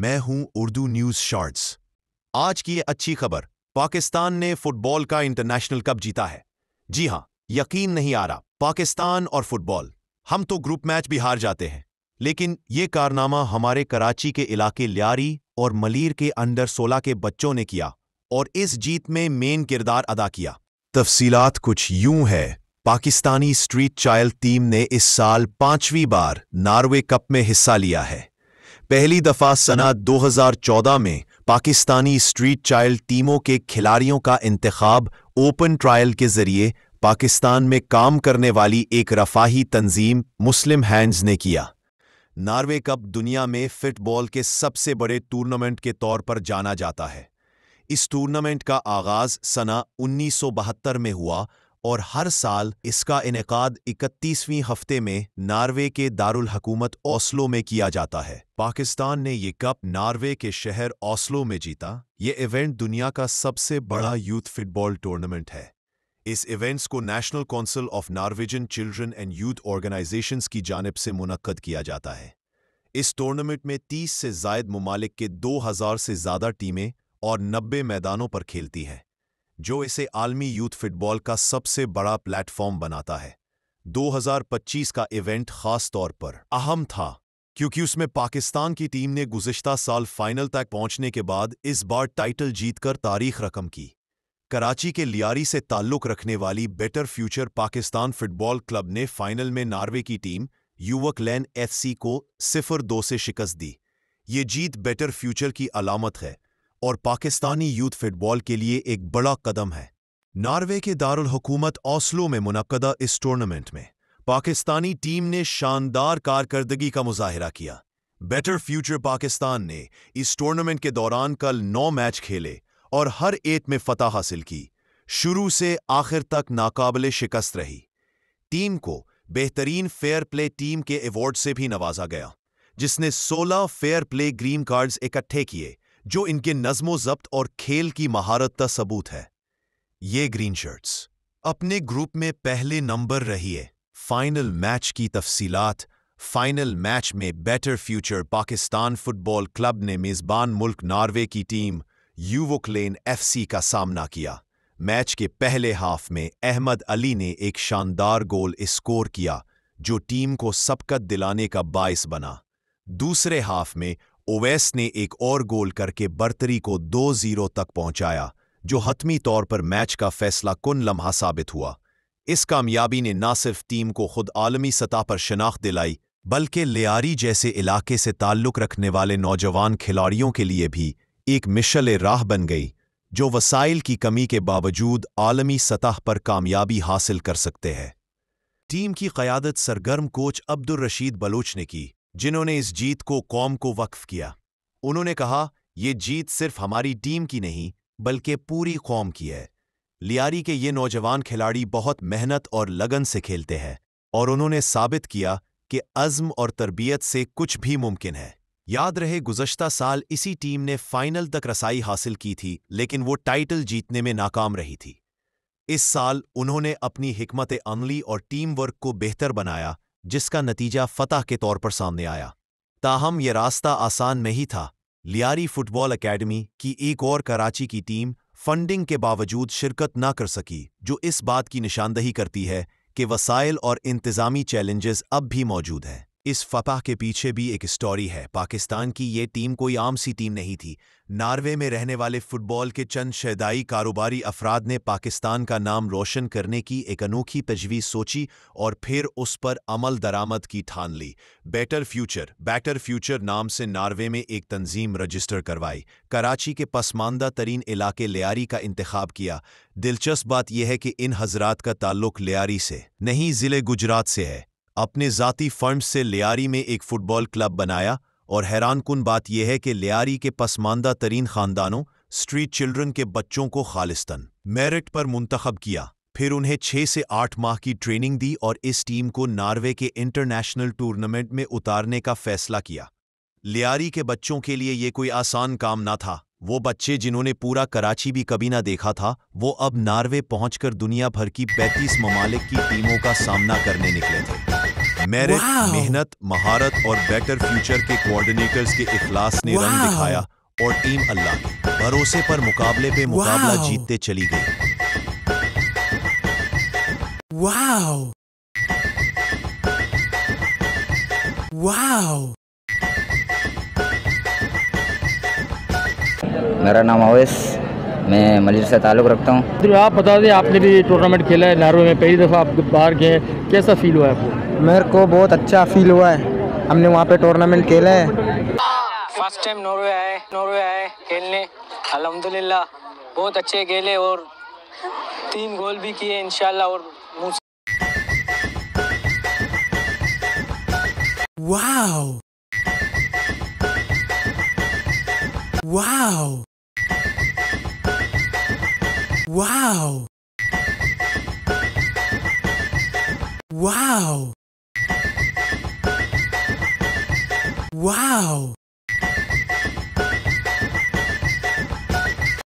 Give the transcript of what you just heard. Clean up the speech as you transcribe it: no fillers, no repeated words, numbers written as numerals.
मैं हूं Urdu news shorts. आज की ये अच्छी खबर, पाकिस्तान ने फुटबॉल का इंटरनेशनल कप जीता है। जी हां, यकीन नहीं आ रहा। पाकिस्तान और फुटबॉल, हम तो ग्रुप मैच भी हार जाते हैं, लेकिन ये कारनामा हमारे कराची के इलाके लियारी और मलीर के अंडर 16 के बच्चों ने किया और इस जीत में मेन किरदार अदा किया। तफसीलात कुछ यूं है। पाकिस्तानी स्ट्रीट चाइल्ड टीम ने इस साल 5वीं बार नॉर्वे कप में हिस्सा लिया है। पहली दफा सना 2014 में पाकिस्तानी स्ट्रीट चाइल्ड टीमों के खिलाड़ियों का इंतखाब ओपन ट्रायल के जरिए पाकिस्तान में काम करने वाली एक रफाही तंजीम मुस्लिम हैंड्स ने किया। नॉर्वे कप दुनिया में फुटबॉल के सबसे बड़े टूर्नामेंट के तौर पर जाना जाता है। इस टूर्नामेंट का आगाज सना 1972 में हुआ और हर साल इसका इनेकाद 31वीं हफ्ते में नॉर्वे के दारुल हुकूमत ओस्लो में किया जाता है। पाकिस्तान ने ये कप नॉर्वे के शहर ओस्लो में जीता। ये इवेंट दुनिया का सबसे बड़ा यूथ फुटबॉल टूर्नामेंट है। इस इवेंट्स को national council of Norwegian children and youth organisations की जानिब से मुनक्कद किया जाता है। इस टूर्नामेंट में 30 से ज़ायद ममालिक के 2000 से ज़्यादा टीमें और 90 मैदानों पर खेलती हैं, जो इसे आलमी यूथ फुटबॉल का सबसे बड़ा प्लेटफॉर्म बनाता है। 2025 का इवेंट खास तौर पर अहम था क्योंकि उसमें पाकिस्तान की टीम ने गुज़िश्ता साल फाइनल तक पहुंचने के बाद इस बार टाइटल जीतकर तारीख रकम की। कराची के लियारी से ताल्लुक़ रखने वाली better future Pakistan football club ने फाइनल में नॉर्वे की टीम युवक लैन FC को 0-2 से शिकस्त दी। ये जीत बेटर फ्यूचर की अलामत है और पाकिस्तानी यूथ फुटबॉल के लिए एक बड़ा कदम है। नॉर्वे के दारुल हुकूमत ओस्लो में मुनक्कदा इस टूर्नामेंट में पाकिस्तानी टीम ने शानदार कारकर्दगी का मुजाहिरा किया। बेटर फ्यूचर पाकिस्तान ने इस टूर्नामेंट के दौरान कल 9 मैच खेले और हर एक में फतह हासिल की। शुरू से आखिर तक नाकाबिले शिकस्त रही। टीम को बेहतरीन फेयर प्ले टीम के अवार्ड से भी नवाजा गया, जिसने 16 फेयर प्ले ग्रीन कार्ड्स इकट्ठे किए, जो इनके नज़्मो ज़ब्त और खेल की महारत का सबूत है। ये ग्रीन शर्ट्स अपने ग्रुप में पहले नंबर रही है। फाइनल मैच की तफसीलात। फाइनल मैच में better future Pakistan football club ने मेज़बान मुल्क नॉर्वे की टीम युवक लैन FC का सामना किया। मैच के पहले हाफ में अहमद अली ने एक शानदार गोल स्कोर किया, जो टीम को सबकत दिलाने का बाइस बना। दूसरे हाफ में ओवैस ने एक और गोल करके बर्तरी को 2-0 तक पहुंचाया, जो हतमी तौर पर मैच का फैसला कुन लम्हा साबित हुआ। इस कामयाबी ने न सिर्फ टीम को खुद आलमी सतह पर शनाख्त दिलाई, बल्कि लियारी जैसे इलाके से ताल्लुक़ रखने वाले नौजवान खिलाड़ियों के लिए भी एक मिशल राह बन गई, जो वसाइल की कमी के बावजूद आलमी सतह पर कामयाबी हासिल कर सकते हैं। टीम की क़यादत सरगर्म कोच अब्दुल रशीद बलोच ने की, जिन्होंने इस जीत को कौम को वक्फ किया। उन्होंने कहा, ये जीत सिर्फ हमारी टीम की नहीं, बल्कि पूरी कौम की है। लियारी के ये नौजवान खिलाड़ी बहुत मेहनत और लगन से खेलते हैं और उन्होंने साबित किया कि अज़्म और तरबियत से कुछ भी मुमकिन है। याद रहे, गुज़श्ता साल इसी टीम ने फाइनल तक रसाई हासिल की थी, लेकिन वो टाइटल जीतने में नाकाम रही थी। इस साल उन्होंने अपनी हिकमत अमली और टीम वर्क को बेहतर बनाया, जिसका नतीजा फतह के तौर पर सामने आया। ताहम यह रास्ता आसान नहीं था। लियारी फुटबॉल एकेडमी की एक और कराची की टीम फंडिंग के बावजूद शिरकत न कर सकी, जो इस बात की निशानदही करती है कि वसाइल और इंतज़ामी चैलेंजेस अब भी मौजूद हैं। इस फतह के पीछे भी एक स्टोरी है। पाकिस्तान की ये टीम कोई आम सी टीम नहीं थी। नॉर्वे में रहने वाले फुटबॉल के चंद शहदाई कारोबारी अफराद ने पाकिस्तान का नाम रोशन करने की एक अनोखी तजवीज़ सोची और फिर उस पर अमल दरामद की ठान ली। बेटर फ्यूचर नाम से नॉर्वे में एक तंजीम रजिस्टर करवाई। कराची के पसमानदा तरीन इलाके लियारी का इंतखाब किया। दिलचस्प बात यह है कि इन हजरात का ताल्लुक लियारी से नहीं, ज़िले गुजरात से है। अपने ज़ाती फंड से लियारी में एक फुटबॉल क्लब बनाया और हैरानकुन बात यह है कि लियारी के पसमानदा तरीन ख़ानदानों स्ट्रीट चिल्ड्रन के बच्चों को खालिस्तन मेरिट पर मुंतखब किया। फिर उन्हें 6 से 8 माह की ट्रेनिंग दी और इस टीम को नॉर्वे के इंटरनेशनल टूर्नामेंट में उतारने का फैसला किया। लियारी के बच्चों के लिए ये कोई आसान काम ना था। वो बच्चे जिन्होंने पूरा कराची भी कभी ना देखा था, वो अब नॉर्वे पहुंचकर दुनिया भर की 35 ममालिक की टीमों का सामना करने निकले थे। میرٹ، محنت، مہارت اور بیٹر فیوچر کے کوارڈینیٹرز کے اخلاص نے رنگ دکھایا اور ٹیم اللہ کے بھروسے پر مقابلے پہ مقابلہ جیتتے چلی گئی۔ واو واو میرا نام اویس، میں ملیر سے تعلق رکھتا ہوں۔ آپ بتا دیں، آپ نے بھی ٹورنامنٹ کھیلا ہے ناروے میں، پہلی دفعہ آپ باہر گئے ہیں، کیسا فیل ہوا ہے آپ کو؟ میرے کو بہت اچھا فیل ہوا ہے، ہم نے وہاں پہ ٹورنامنٹ کھیلا ہے۔ فرسٹ ٹائم ناروے آئے کھیلنے، الحمدللہ بہت اچھے کھیلے اور 3 گول بھی کیے انشاءاللہ۔ اور واو واو واو واو واو